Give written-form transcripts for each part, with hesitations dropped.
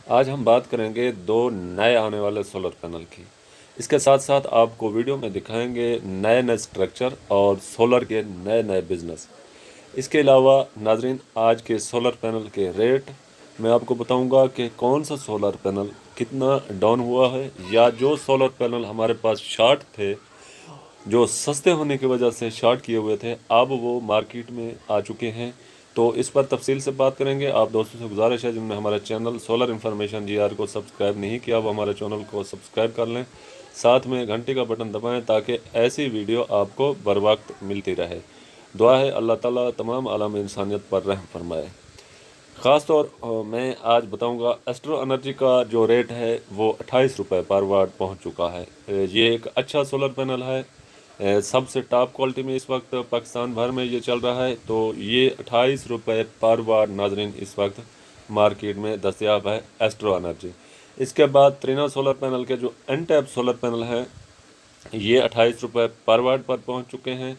आज हम बात करेंगे दो नए आने वाले सोलर पैनल की। इसके साथ साथ आपको वीडियो में दिखाएंगे नए नए स्ट्रक्चर और सोलर के नए नए बिजनेस। इसके अलावा नाजरीन, आज के सोलर पैनल के रेट मैं आपको बताऊंगा कि कौन सा सोलर पैनल कितना डाउन हुआ है, या जो सोलर पैनल हमारे पास शॉर्ट थे, जो सस्ते होने की वजह से शॉर्ट किए हुए थे, अब वो मार्केट में आ चुके हैं। तो इस पर तफसील से बात करेंगे। आप दोस्तों से गुजारिश है जिनने हमारे चैनल सोलर इन्फॉर्मेशन जीआर को सब्सक्राइब नहीं किया, वो हमारे चैनल को सब्सक्राइब कर लें, साथ में घंटे का बटन दबाएं ताकि ऐसी वीडियो आपको बर वक्त मिलती रहे। दुआ है अल्लाह ताला तमाम आलम इंसानियत पर रहम फरमाए। ख़ास तौर मैं आज बताऊंगा एस्ट्रो एनर्जी का जो रेट है वो 28 रुपये पर वाट पहुंच चुका है। ये एक अच्छा सोलर पैनल है। सबसे टॉप क्वालिटी में इस वक्त पाकिस्तान भर में ये चल रहा है। तो ये 28 रुपये पर वाट नाजरीन इस वक्त मार्केट में दस्तयाब है एस्ट्रो एनर्जी। इसके बाद त्रिना सोलर पैनल के जो एन टैप सोलर पैनल है, ये 28 रुपये पर वाट पर पहुंच चुके हैं।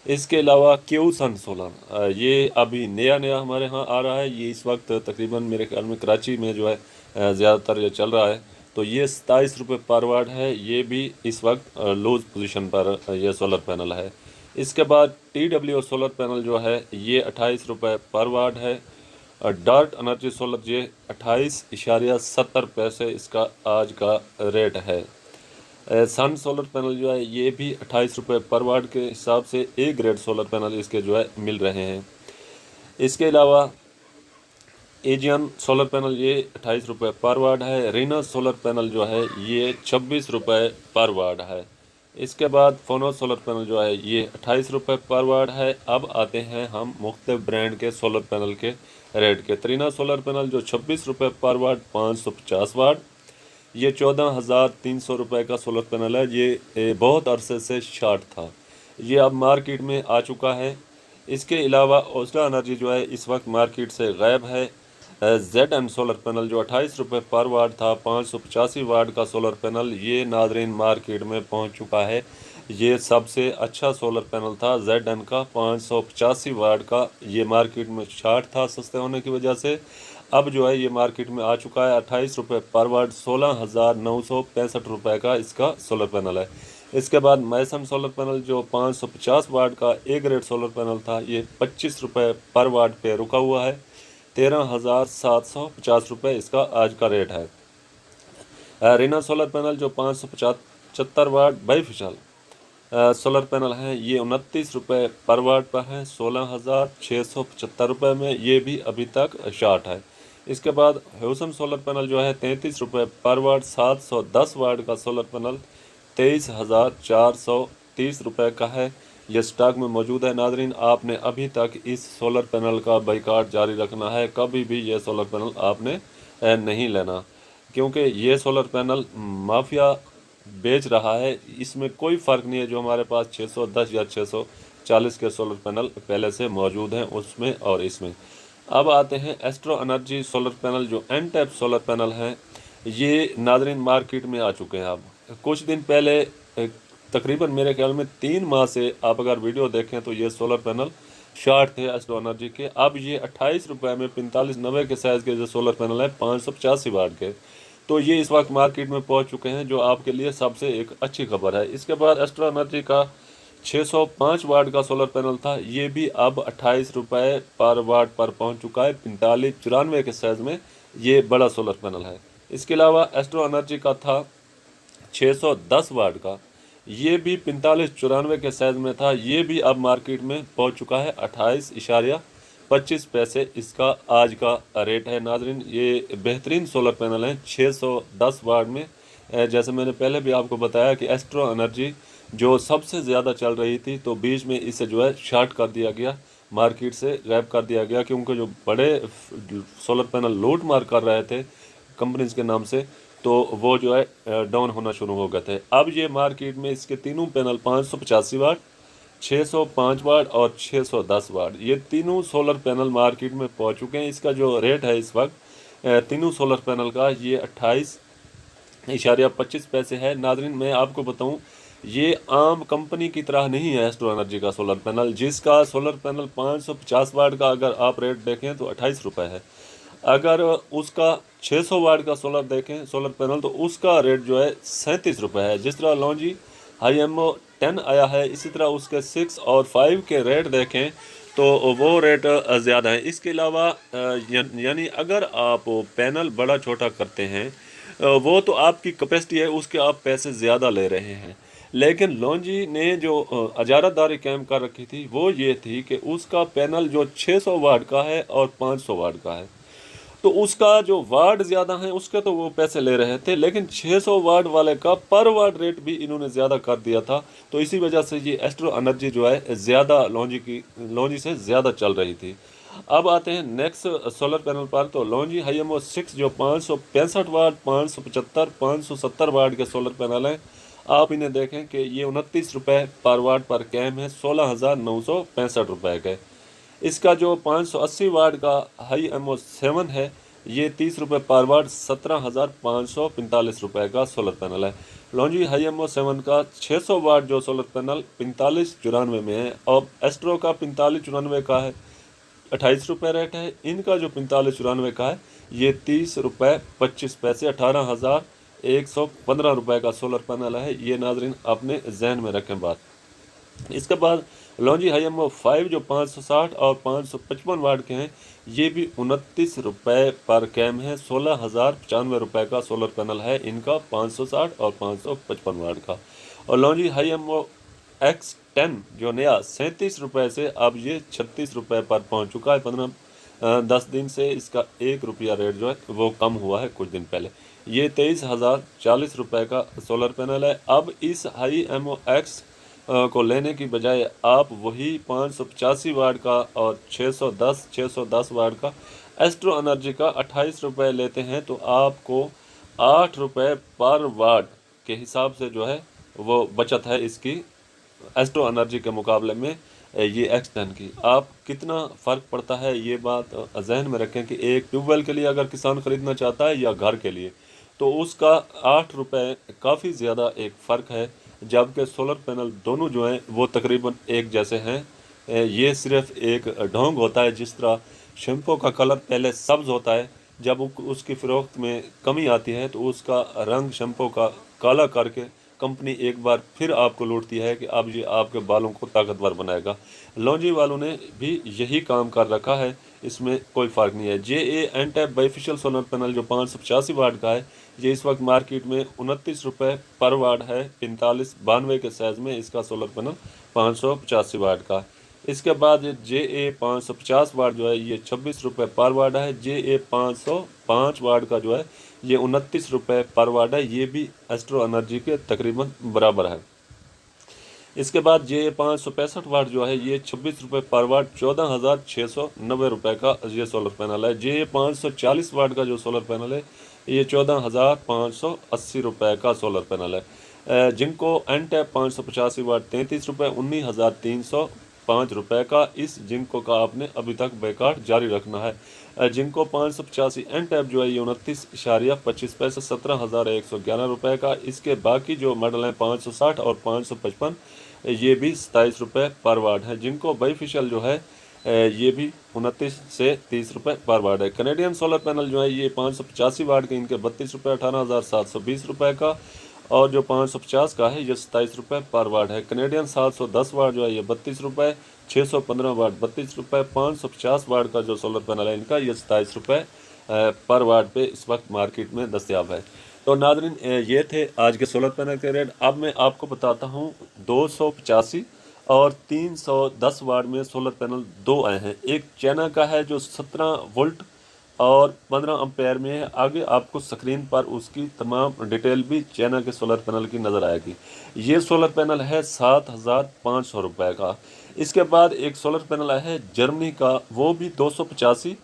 इसके अलावा क्यू सन सोलर, ये अभी नया नया हमारे यहाँ आ रहा है। ये इस वक्त तकरीबन मेरे ख्याल में कराची में जो है ज़्यादातर ये चल रहा है। तो ये 27 रुपये पर वाट है। ये भी इस वक्त लूज पोजीशन पर यह सोलर पैनल है। इसके बाद TW सोलर पैनल जो है ये 28 रुपये पर वाट है। डार्ट एनर्जी सोलर ये 28.70 पैसे इसका आज का रेट है। सन सोलर पैनल जो है ये भी 28 रुपये पर वाट के हिसाब से ए ग्रेड सोलर पैनल इसके जो है मिल रहे हैं। इसके अलावा एजियन सोलर पैनल ये 28 रुपये पर वाट है। रीना सोलर पैनल जो है ये 26 रुपये पर वाट है। इसके बाद फोनो सोलर पैनल जो है ये 28 रुपये पर वाट है। अब आते हैं हम मुख्तलिफ ब्रांड के सोलर पैनल के रेट के। त्रिना सोलर पैनल जो 26 रुपये पर वाट 550 वाट, ये 14,300 रुपये का सोलर पैनल है। ये बहुत अरसे से शॉर्ट था, ये अब मार्केट में आ चुका है। इसके अलावा ओस्टा एनर्जी जो है इस वक्त मार्केट से गायब है। ZN सोलर पैनल जो 28 रुपये पर वाट था, 585 वाट का सोलर पैनल, ये नादरीन मार्केट में पहुंच चुका है। ये सबसे अच्छा सोलर पैनल था ZN का, 585 वाट का। ये मार्केट में शॉर्ट था सस्ते होने की वजह से। अब जो है ये मार्केट में आ चुका है 28 रुपये पर वाट, 16,965 रुपये का इसका सोलर पैनल है। इसके बाद मैसन सोलर पैनल जो 550 वाट का ए ग्रेड सोलर पैनल था, ये 25 रुपये पर वाट पे रुका हुआ है। 13,750 रुपये इसका आज का रेट है। रीना सोलर पैनल जो 575 वाट बाईफिशल सोलर पैनल है, ये 29 रुपये पर वाट पर है, 16,675 रुपये में। ये भी अभी तक शॉर्ट है। इसके बाद ह्यूसन सोलर पैनल जो है 33 रुपये पर वाट, 710 वाट का सोलर पैनल 23,430 रुपये का है। ये स्टॉक में मौजूद है। नाजरीन, आपने अभी तक इस सोलर पैनल का बाइकाट जारी रखना है। कभी भी ये सोलर पैनल आपने नहीं लेना, क्योंकि ये सोलर पैनल माफिया बेच रहा है। इसमें कोई फ़र्क नहीं है जो हमारे पास 610 या 640 के सोलर पैनल पहले से मौजूद हैं उसमें और इसमें। अब आते हैं एस्ट्रो एनर्जी सोलर पैनल जो एन टैप सोलर पैनल हैं, ये नादरीन मार्केट में आ चुके हैं। अब कुछ दिन पहले तकरीबन मेरे ख्याल में 3 माह से आप अगर वीडियो देखें तो ये सोलर पैनल शॉर्ट थे एस्ट्रो एनर्जी के। अब ये 28 रुपये में 45-90 के साइज़ के जो सोलर पैनल है 585 वाट के, तो ये इस वक्त मार्केट में पहुंच चुके हैं, जो आपके लिए सबसे एक अच्छी खबर है। इसके बाद एस्ट्रो एनर्जी का 605 वाट का सोलर पैनल था, ये भी अब 28 रुपये पर वाट पर पहुंच चुका है। 45-94 के साइज़ में ये बड़ा सोलर पैनल है। इसके अलावा एस्ट्रो एनर्जी का था 610 वाट का, ये भी 45-94 के साइज़ में था। ये भी अब मार्केट में पहुंच चुका है 28.25 पैसे इसका आज का रेट है। नाजरीन, ये बेहतरीन सोलर पैनल है 610 वाट में। जैसे मैंने पहले भी आपको बताया कि एस्ट्रो एनर्जी जो सबसे ज़्यादा चल रही थी, तो बीच में इसे जो है शॉर्ट कर दिया गया, मार्केट से गायब कर दिया गया, क्योंकि जो बड़े सोलर पैनल लूट मार कर रहे थे कंपनीज के नाम से, तो वो जो है डाउन होना शुरू हो गए थे। अब ये मार्केट में इसके तीनों पैनल 585 वाट, 605 वाट और 610 वाट, ये तीनों सोलर पैनल मार्केट में पहुंच चुके हैं। इसका जो रेट है इस वक्त तीनों सोलर पैनल का, ये 28.25 पैसे है। नाजरीन, मैं आपको बताऊं, ये आम कंपनी की तरह नहीं है एस्ट्रो एनर्जी का सोलर पैनल, जिसका सोलर पैनल 550 वाट का अगर आप रेट देखें तो 28 रुपये है। अगर उसका 600 वाट का सोलर देखें सोलर पैनल, तो उसका रेट जो है 37 रुपये है। जिस तरह लॉन्जी हाईएमओ 10 आया है, इसी तरह उसके 6 और 5 के रेट देखें तो वो रेट ज़्यादा है। इसके अलावा यानी अगर आप पैनल बड़ा छोटा करते हैं, वो तो आपकी कैपेसिटी है, उसके आप पैसे ज़्यादा ले रहे हैं। लेकिन लॉन्जी ने जो इजारातदारी कायम कर रखी थी वो ये थी कि उसका पैनल जो 600 वाट का है और 500 वाट का है, तो उसका जो वाट ज़्यादा है उसके तो वो पैसे ले रहे थे, लेकिन 600 वाट वाले का पर वाट रेट भी इन्होंने ज़्यादा कर दिया था। तो इसी वजह से ये एस्ट्रो एनर्जी जो है ज़्यादा लॉन्जी से ज़्यादा चल रही थी। अब आते हैं नेक्स्ट सोलर पैनल पर। तो लॉन्जी हाईएमओ 6 जो 565 वाट, 575, 570 वाट के सोलर पैनल हैं, आप इन्हें देखें कि ये 29 रुपये पर वाट पर कैम है, 16,965 रुपये के। इसका जो 580 वाट का हाईएमओ 7 है, ये 30 रुपये पर वाट, 17,545 रुपये का सोलर पैनल है। लॉन्जी हाईएमओ 7 का 600 वाट जो सोलर पैनल 4594 में है, और एस्ट्रो का 4594 का है, 28 रुपये रेट है। इनका जो 4594 का है, ये 30 रुपये 25 पैसे, 18,115 रुपये का सोलर पैनल है। ये नाजरीन अपने जहन में रखें बात। इसके बाद लॉन्जी हाईएमओ 5 जो 560 और 555 वाट के हैं, ये भी 29 रुपये पर कैम है, 16,095 रुपये का सोलर पैनल है इनका, 560 और 555 वाट का। और लॉन्जी हाईएमओ X10 जो नया 37 रुपये से अब ये 36 रुपये पर पहुंच चुका है। 10 दिन से इसका 1 रुपया रेट जो है वो कम हुआ है कुछ दिन पहले। ये 23,040 रुपये का सोलर पैनल है। अब इस हाईएमओ X को लेने की बजाय आप वही 585 वाट का और 610 वाट का एस्ट्रो एनर्जी का 28 रुपये लेते हैं, तो आपको 8 रुपये पर वाट के हिसाब से जो है वो बचत है इसकी एस्ट्रो एनर्जी के मुकाबले में ये X10 की। आप कितना फ़र्क पड़ता है ये बात जहन में रखें कि एक ट्यूबवेल के लिए अगर किसान ख़रीदना चाहता है या घर के लिए, तो उसका 8 रुपये काफ़ी ज़्यादा एक फ़र्क है, जबकि सोलर पैनल दोनों जो हैं वो तकरीबन एक जैसे हैं। ये सिर्फ एक ढोंग होता है, जिस तरह शैम्पू का कलर पहले सब्ज़ होता है, जब उसकी फ़रोख्त में कमी आती है तो उसका रंग शैम्पू का काला करके कंपनी एक बार फिर आपको लूटती है कि अब ये आपके बालों को ताकतवर बनाएगा। लॉन्जी वालों ने भी यही काम कर रखा है, इसमें कोई फ़र्क नहीं है। JA N-tap bifacial solar panel जो 585 वाट का है, ये इस वक्त मार्केट में 29 रुपये पर वाट है। 4592 के साइज़ में इसका सोलर पैनल 585 वाट का। इसके बाद JA 550 वाट जो है ये 26 रुपये पर वाट है। JA 505 वाट का जो है ये 29 रुपये पर वाट है। ये भी एस्ट्रो एनर्जी के तकरीबन बराबर है। इसके बाद JA 565 वाट जो है ये 26 रुपये पर वाट, 14,690 रुपये का ये सोलर पैनल है। JA 540 वाट का जो सोलर पैनल है ये 14,580 रुपये का सोलर पैनल है। जिनको एन-टैप 585 वाट 33 रुपये, 19,305 रुपये का। इस जिनको का आपने अभी तक बैकार्ड जारी रखना है। जिनको 585 एन-टैप जो है ये 29.25 पैसे, 17,111 रुपये का। इसके बाकी जो मॉडल हैं 560 और 555, ये भी 27 रुपये पर वाट है। जिनको बाइफेशियल जो है ये भी 29 से 30 रुपये पर वाट है। कनेडियन सोलर पैनल जो है ये 585 वाट के, इनके 32 रुपये, 18,720 रुपये का। और जो 550 का है ये 27 रुपये पर वाट है। कनेडियन 710 वाट जो है ये 32 रुपये, 615 वाट 32 रुपये, 550 वाट का जो सोलर पैनल है इनका ये 27 रुपये पर वाट पे इस वक्त मार्केट में दस्तियाब है। तो नाज़रीन ये थे आज के सोलर पैनल के रेट। अब मैं आपको बताता हूँ 285 और 310 वाट में सोलर पैनल दो आए हैं। एक चाइना का है जो 17 वोल्ट और 15 एम्पेयर में है। आगे आपको स्क्रीन पर उसकी तमाम डिटेल भी चाइना के सोलर पैनल की नज़र आएगी। ये सोलर पैनल है 7,500 रुपये का। इसके बाद एक सोलर पैनल आया है जर्मनी का, वो भी 285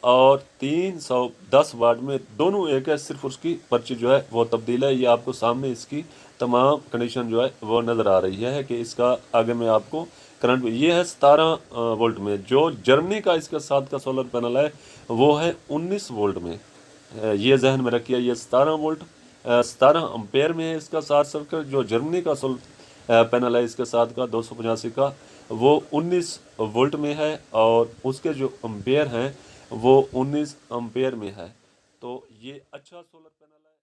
और 310 वाट में, दोनों एक है, सिर्फ उसकी पर्ची जो है वो तब्दील है। ये आपको सामने इसकी तमाम कंडीशन जो है वो नज़र आ रही है कि इसका आगे में आपको करंट, ये है 17 वोल्ट में। जो जर्मनी का इसके साथ का सोलर पैनल है वो है 19 वोल्ट में। ये जहन में रखिए, ये 17 वोल्ट 17 एम्पेयर में है इसका शॉर्ट सर्किट। जो जर्मनी का सोलर पैनल है इसके साथ का 285 का, वो 19 वोल्ट में है और उसके जो एम्पेयर हैं वो 19 एम्पेयर में है। तो ये अच्छा सोलर पैनल है।